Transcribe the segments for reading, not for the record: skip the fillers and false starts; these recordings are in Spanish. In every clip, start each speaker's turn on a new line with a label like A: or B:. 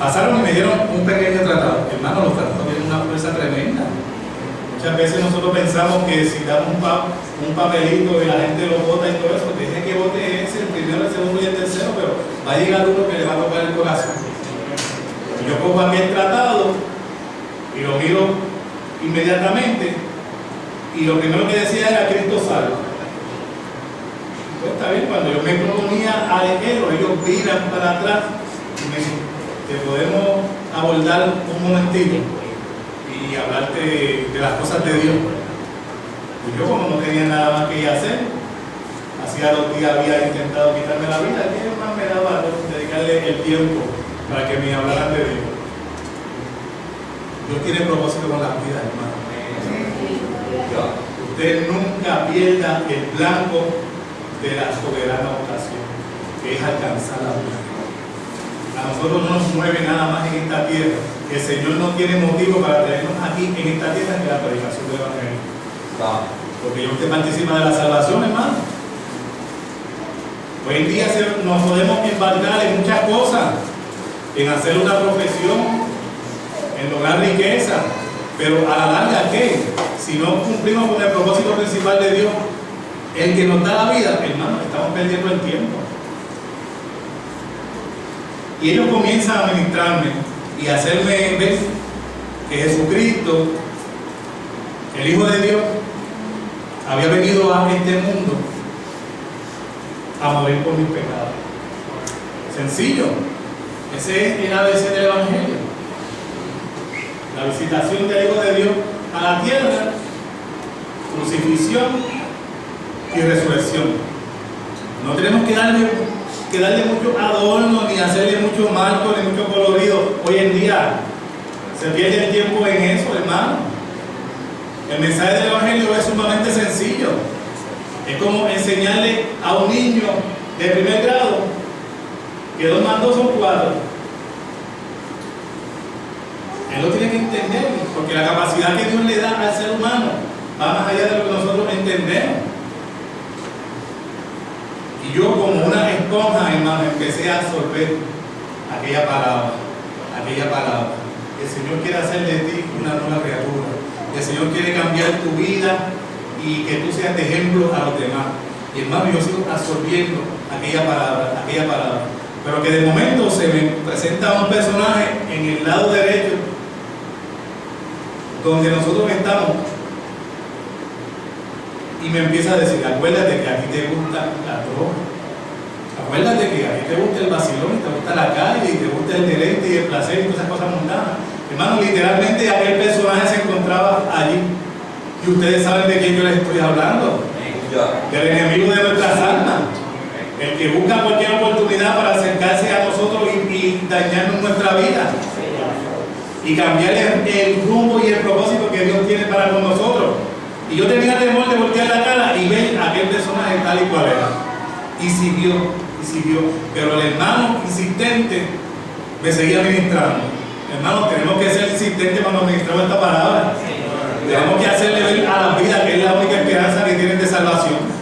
A: Pasaron y me dieron un pequeño tratado. Hermano, los tratados tienen una fuerza tremenda. Muchas veces nosotros pensamos que si damos un papelito y la gente lo vota y todo eso, deje que vote ese, el primero, el segundo y el tercero, pero va a llegar uno que le va a tocar el corazón. Y yo cojo aquel tratado y lo miro inmediatamente, y lo primero que decía era Cristo salva. Pues está bien, cuando yo me proponía a leerlo, ellos miran para atrás y me dicen, te podemos abordar un momentito y hablarte de las cosas de Dios. Y yo, como no tenía nada más que hacer, hacía 2 días había intentado quitarme la vida, ¿qué más me daba dedicarle el tiempo para que me hablaran de Dios? Dios tiene propósito con las vidas, hermano. Usted nunca pierda el blanco de la soberana vocación, que es alcanzar la vida. A nosotros no nos mueve nada más en esta tierra. El Señor no tiene motivo para tenernos aquí en esta tierra que la predicación del Evangelio. Porque usted participa de la salvación, hermano. Hoy en día nos podemos embarcar en muchas cosas, en hacer una profesión, en lograr riqueza, pero a la larga, ¿qué? Si no cumplimos con el propósito principal de Dios, el que nos da la vida, hermano, estamos perdiendo el tiempo. Y ellos comienzan a ministrarme y a hacerme ver que Jesucristo, el Hijo de Dios, había venido a este mundo a morir por mis pecados. Sencillo. Ese es el ABC del Evangelio. La visitación del Hijo de Dios a la tierra, crucifixión y resurrección. No tenemos que darle mucho adorno, ni hacerle mucho marco, ni mucho colorido. Hoy en día se pierde el tiempo en eso, hermano. El mensaje del Evangelio es sumamente sencillo. Es como enseñarle a un niño de primer grado que 2 más 2 son 4. Él lo tiene que entender, porque la capacidad que Dios le da al ser humano va más allá de lo que nosotros entendemos. Y yo, como una esponja, hermano, empecé a absorber aquella palabra. El Señor quiere hacer de ti una nueva criatura. El Señor quiere cambiar tu vida y que tú seas de ejemplo a los demás. Y hermano, yo sigo absorbiendo aquella palabra. Pero que de momento se me presenta un personaje en el lado derecho, donde nosotros estamos, y me empieza a decir, acuérdate que aquí te gusta la droga, acuérdate que aquí te gusta el vacilón, te gusta la calle, y te gusta el deleite y el placer y todas esas cosas mundanas. Hermano, literalmente aquel personaje se encontraba allí, y ustedes saben de quién yo les estoy hablando, del enemigo de nuestras almas, el que busca cualquier oportunidad para acercarse a nosotros y dañarnos nuestra vida y cambiar el rumbo y el propósito que Dios tiene para con nosotros. Y yo tenía temor de voltear la cara y ver a aquel personaje tal y cual era. Y siguió. Pero el hermano insistente me seguía ministrando. Hermanos, tenemos que ser insistentes cuando ministramos esta palabra. Tenemos que hacerle ver a la vida que es la única esperanza que tienen de salvación.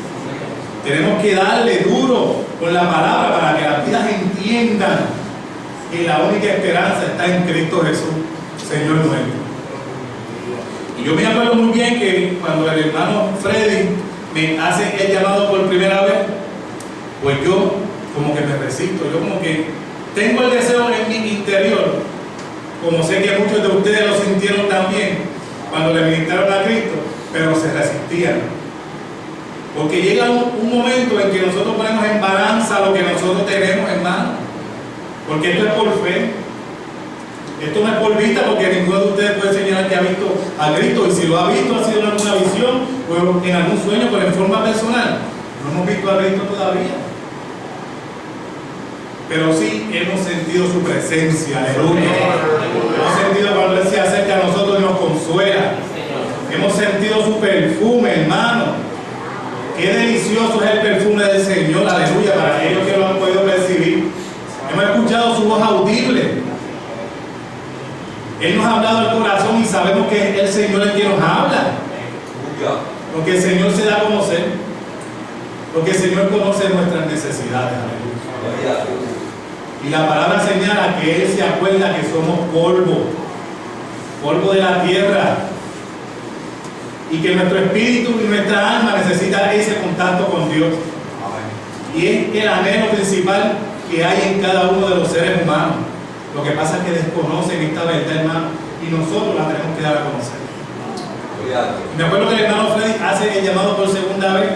A: Tenemos que darle duro con la palabra para que las vidas entiendan que la única esperanza está en Cristo Jesús, Señor nuestro. Y yo me acuerdo muy bien que cuando el hermano Freddy me hace el llamado por primera vez, pues yo como que me resisto, yo como que tengo el deseo en mi interior, como sé que muchos de ustedes lo sintieron también cuando le ministraron a Cristo, pero se resistían. Porque llega un momento en que nosotros ponemos en balanza lo que nosotros tenemos, hermano. Porque esto es por fe. Esto no es por vista, porque ninguno de ustedes puede señalar que ha visto a Cristo. Y si lo ha visto, ha sido en alguna visión o en algún sueño, pero en forma personal. No hemos visto a Cristo todavía. Pero sí hemos sentido su presencia, aleluya. Hemos sentido cuando Él se acerca a nosotros y nos consuela. Hemos sentido su perfume, hermano. Qué delicioso es el perfume del Señor, aleluya, para aquellos que lo han podido percibir. Hemos escuchado su voz audible. Él nos ha hablado al corazón y sabemos que es el Señor el que nos habla. Porque el Señor se da a conocer. Porque el Señor conoce nuestras necesidades, aleluya. Y la palabra señala que Él se acuerda que somos polvo, polvo de la tierra, y que nuestro espíritu y nuestra alma necesitan ese contacto con Dios. Y es el anhelo principal que hay en cada uno de los seres humanos. Lo que pasa es que desconocen esta verdad, hermano, y nosotros la tenemos que dar a conocer. Me acuerdo que el hermano Freddy hace el llamado por segunda vez,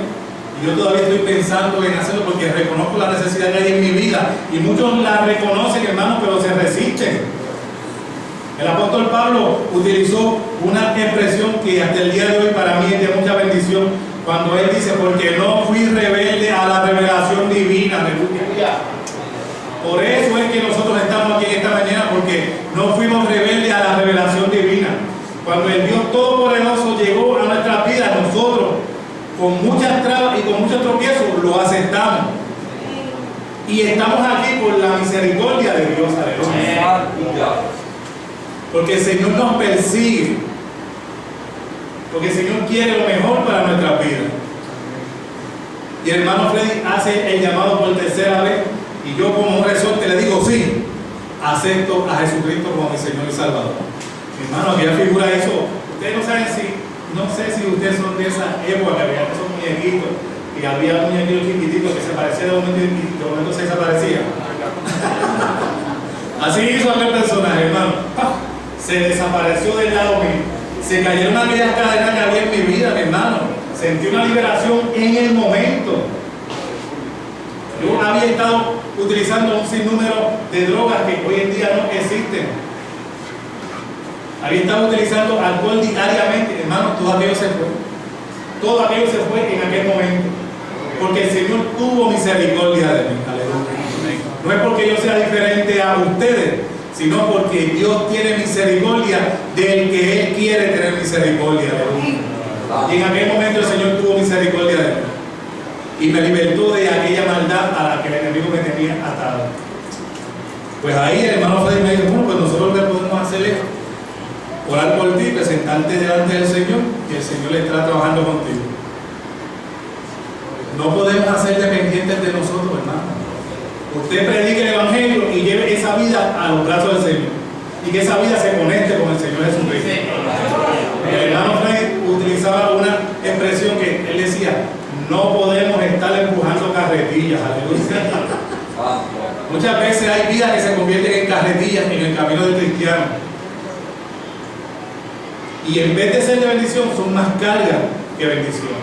A: y yo todavía estoy pensando en hacerlo porque reconozco la necesidad que hay en mi vida, y muchos la reconocen, hermano, pero se resisten. El apóstol Pablo utilizó una expresión que hasta el día de hoy para mí es de mucha bendición, cuando él dice: porque no fui rebelde a la revelación divina. Aleluya. Por eso es que nosotros estamos aquí en esta mañana, porque no fuimos rebeldes a la revelación divina. Cuando el Dios Todopoderoso llegó a nuestras vidas, nosotros con muchas trabas y con muchos tropiezos lo aceptamos. Y estamos aquí por la misericordia de Dios. Aleluya. Porque el Señor nos persigue, porque el Señor quiere lo mejor para nuestras vidas. Y el hermano Freddy hace el llamado por tercera vez, y yo como un resorte le digo: sí, acepto a Jesucristo como mi Señor y Salvador. Mi hermano, aquella figura hizo, ustedes no saben no sé si ustedes son de esa época, que había esos muñequitos, y había muñequitos chiquititos que se parecían de un momento y de momento se desaparecían. Así hizo aquel personaje, hermano. Se desapareció del lado mío. Se cayeron aquellas cadenas que había en mi vida, mi hermano. Sentí una liberación en el momento. Yo había estado utilizando un sinnúmero de drogas que hoy en día no existen. Había estado utilizando alcohol diariamente, hermano. Todo aquello se fue. Todo aquello se fue en aquel momento. Porque el Señor tuvo misericordia de mí. Aleluya. No es porque yo sea diferente a ustedes, sino porque Dios tiene misericordia del que Él quiere tener misericordia. Y en aquel momento el Señor tuvo misericordia de mí y me libertó de aquella maldad a la que el enemigo me tenía atado. Pues ahí el hermano Freddy me dice: bueno, pues nosotros le podemos hacer esto, orar por ti, presentarte delante del Señor, y el Señor estará trabajando contigo. No podemos hacer dependientes de nosotros, hermano. Usted predique el Evangelio y lleve esa vida a los brazos del Señor, y que esa vida se conecte con el Señor Jesucristo. El hermano Freddy utilizaba una expresión que él decía: no podemos estar empujando carretillas. Aleluya. Muchas veces hay vidas que se convierten en carretillas en el camino del cristiano, y en vez de ser de bendición son más cargas que bendición.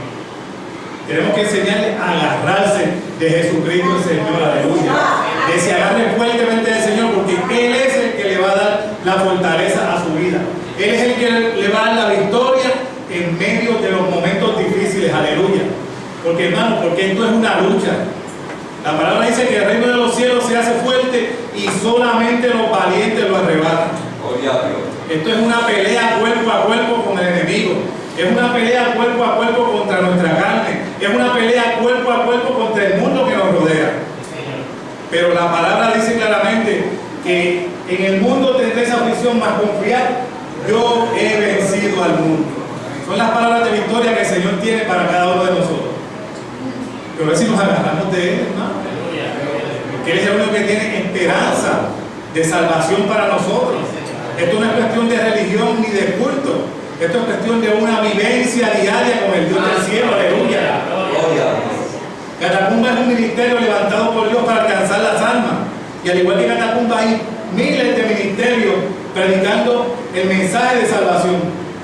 A: Tenemos que enseñarles a agarrarse de Jesucristo el Señor. Aleluya. Que se agarre fuertemente del Señor, porque Él es el que le va a dar la fortaleza a su vida. Él es el que le va a dar la victoria en medio de los momentos difíciles. Aleluya. Porque, hermano, porque esto es una lucha. La palabra dice que el reino de los cielos se hace fuerte y solamente los valientes lo arrebatan. Esto es una pelea cuerpo a cuerpo con el enemigo. Es una pelea cuerpo a cuerpo contra nuestra carne. Es una pelea cuerpo a cuerpo contra el mundo que nos rodea. Pero la palabra dice claramente que en el mundo tendréis aflicción, mas confiad, yo he vencido al mundo. Son las palabras de victoria que el Señor tiene para cada uno de nosotros. Pero a ver si nos agarramos de Él, hermano. Porque Él es el único que tiene esperanza de salvación para nosotros. Esto no es cuestión de religión ni de culto. Esto es cuestión de una vivencia diaria con el Dios del cielo. Aleluya. Catacumba es un ministerio levantado por Dios para alcanzar las almas. Y al igual que Catacumba hay miles de ministerios predicando el mensaje de salvación.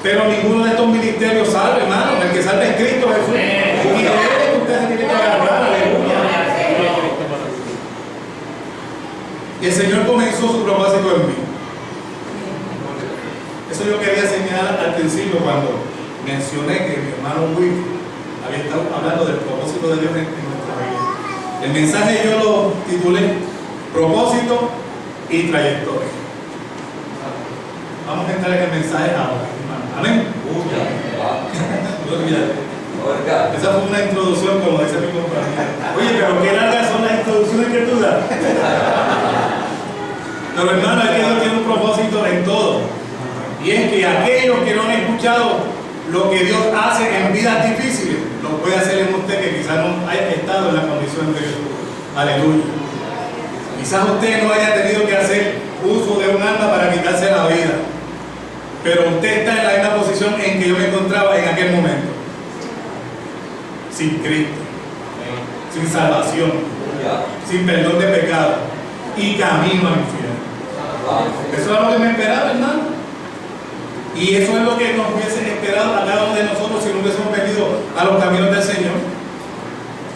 A: Pero ninguno de estos ministerios salva, hermano. El que salva es Cristo Jesús. Y de Él es que usted se tiene que agarrar. Aleluya. Y el Señor comenzó su propósito en mí. Eso yo quería señalar al principio cuando mencioné que mi hermano Will había estado hablando del propósito de Dios en nuestra vida. El mensaje yo lo titulé Propósito y Trayectoria. Vamos a entrar en el mensaje ahora, hermano. Amén. Esa fue una introducción, como dice mi compañero. Oye, pero qué largas son las introducciones que tú das. Pero hermano, es que Dios tiene un propósito en todo. Y es que aquellos que no han escuchado lo que Dios hace en vidas difíciles, lo puede hacer en usted que quizás no haya estado en la condición de Jesús. Aleluya. Y Quizás usted no haya tenido que hacer uso de un arma para quitarse la vida, pero usted está en la misma posición en que yo me encontraba en aquel momento. Sin Cristo, sin salvación, sin perdón de pecado y camino al infierno. Eso es lo que me esperaba, hermano. Y eso es lo que nos hubiese esperado a cada uno de nosotros si no hubiésemos venido a los caminos del Señor.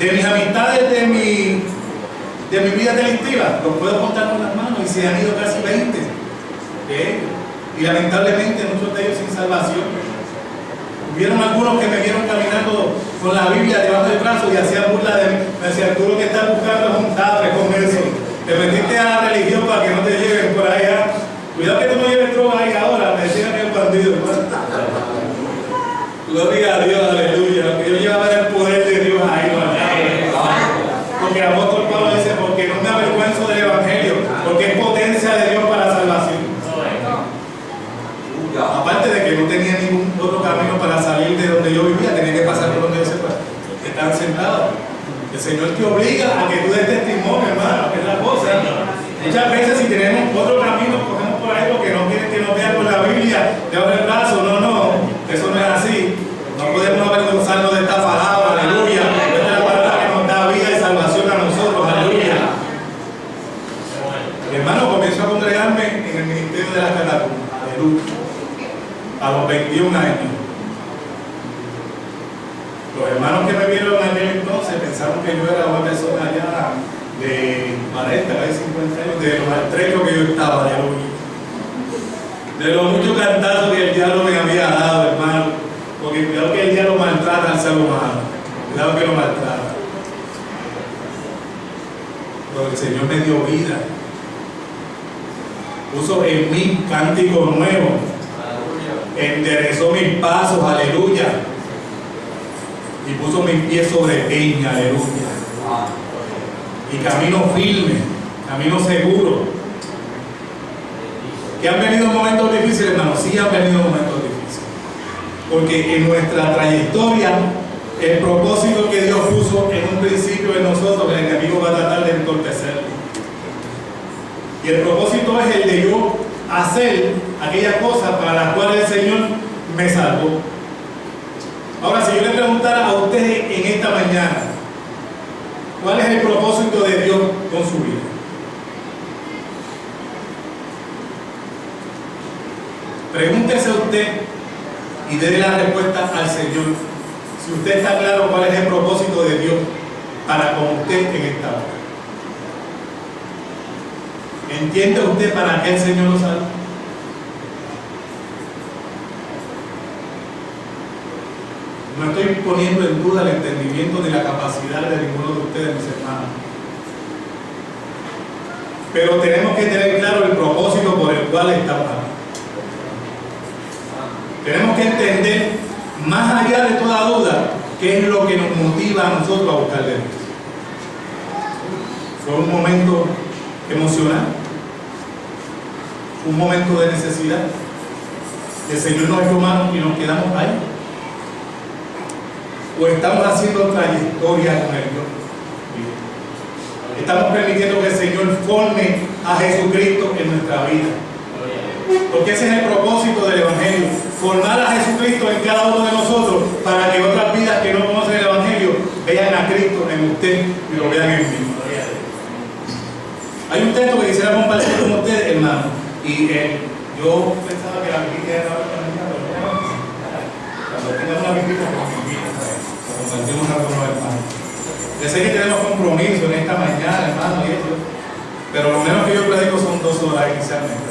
A: De mis amistades, de mi vida delictiva, los puedo contar con las manos y se han ido casi 20 de ellos. Y lamentablemente muchos de ellos sin salvación. Hubieron algunos que me vieron caminando con la Biblia debajo del brazo y hacían burla de mí. Me decían, tú lo que estás buscando es un tabre con eso. Te metiste a la religión para que no te lleven por allá. Cuidado que tú no lleves droga ahí ahora, me decían que es bandido. Gloria a Dios, aleluya. Lo que yo llevaba era el poder de Dios ahí, no allá. Porque el apóstol Pablo dice, porque no me avergüenzo del Evangelio, porque es potencia de Dios para la salvación. Aparte de que no tenía ningún otro camino para salir de donde yo vivía, tenía que pasar por donde yo estaba sentado. El Señor te obliga a que tú des testimonio, hermano, que es la cosa. Muchas veces si tenemos otro camino, cogemos por ahí porque no quieren que nos vean con la Biblia debajo del brazo. No, eso no es así. No podemos avergonzarnos de esta palabra, aleluya. Esta es la palabra que nos da vida y salvación a nosotros, aleluya. Mi hermano comenzó a congregarme en el ministerio de las catacumbas, aleluya, a los 21 años. Los hermanos que me vieron en aquel entonces pensaron que yo era una persona ya de 40, casi 50 años, de lo maltrecho que yo estaba, aleluya. De los muchos cantazos que el diablo me había dado, hermano. Porque cuidado que el diablo maltrata al ser humano. Cuidado que lo maltrata. Pero el Señor me dio vida. Puso en mí cántico nuevo. Enderezó mis pasos, aleluya. Y puso mis pies sobre peña, aleluya. Y camino firme, camino seguro. ¿Que han venido momentos difíciles, hermano? Sí, han venido momentos difíciles. Porque en nuestra trayectoria, el propósito que Dios puso en un principio en nosotros, el enemigo va a tratar de entorpecerlo. Y el propósito es el de yo hacer aquellas cosas para las cuales el Señor me salvó. Ahora, si yo le preguntara a usted en esta mañana, ¿cuál es el propósito de Dios con su vida? Pregúntese usted y déle la respuesta al Señor. Si usted está claro cuál es el propósito de Dios para con usted en esta hora. ¿Entiende usted para qué el Señor lo salva? No estoy poniendo en duda el entendimiento ni la capacidad de ninguno de ustedes, mis hermanos. Pero tenemos que tener claro el propósito por el cual estamos aquí. Tenemos que entender, más allá de toda duda, qué es lo que nos motiva a nosotros a buscar de Dios. Fue un momento emocional, un momento de necesidad. El Señor nos echó mano y nos quedamos ahí. O estamos haciendo trayectoria con el Dios. Estamos permitiendo que el Señor forme a Jesucristo en nuestra vida. Porque ese es el propósito del Evangelio, formar a Jesucristo en cada uno de nosotros para que otras vidas que no conocen el Evangelio vean a Cristo en usted y lo vean en mí. Hay un texto que quisiera compartir con ustedes, hermano, y yo pensaba que la Biblia era cuando tengas una Biblia, compartimos algo con los hermanos. Yo sé que tenemos compromiso en esta mañana, hermano, y eso, pero lo menos que yo predico son 2 horas inicialmente.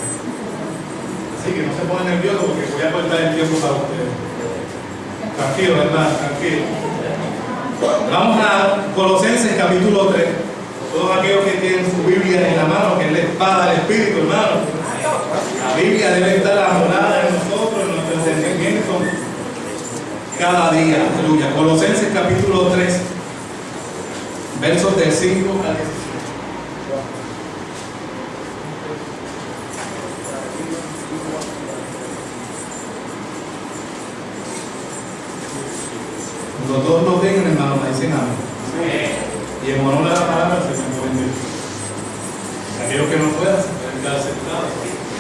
A: Así que no se pongan nerviosos porque voy a cortar el tiempo para ustedes. Tranquilo, hermano, tranquilo. Vamos a Colosenses capítulo 3. Todos aquellos que tienen su Biblia en la mano, que es la espada del Espíritu, hermano. La Biblia debe estar amolada en nosotros, en nuestro entendimiento, cada día. Aleluya. Colosenses capítulo 3, versos del 5 al 17.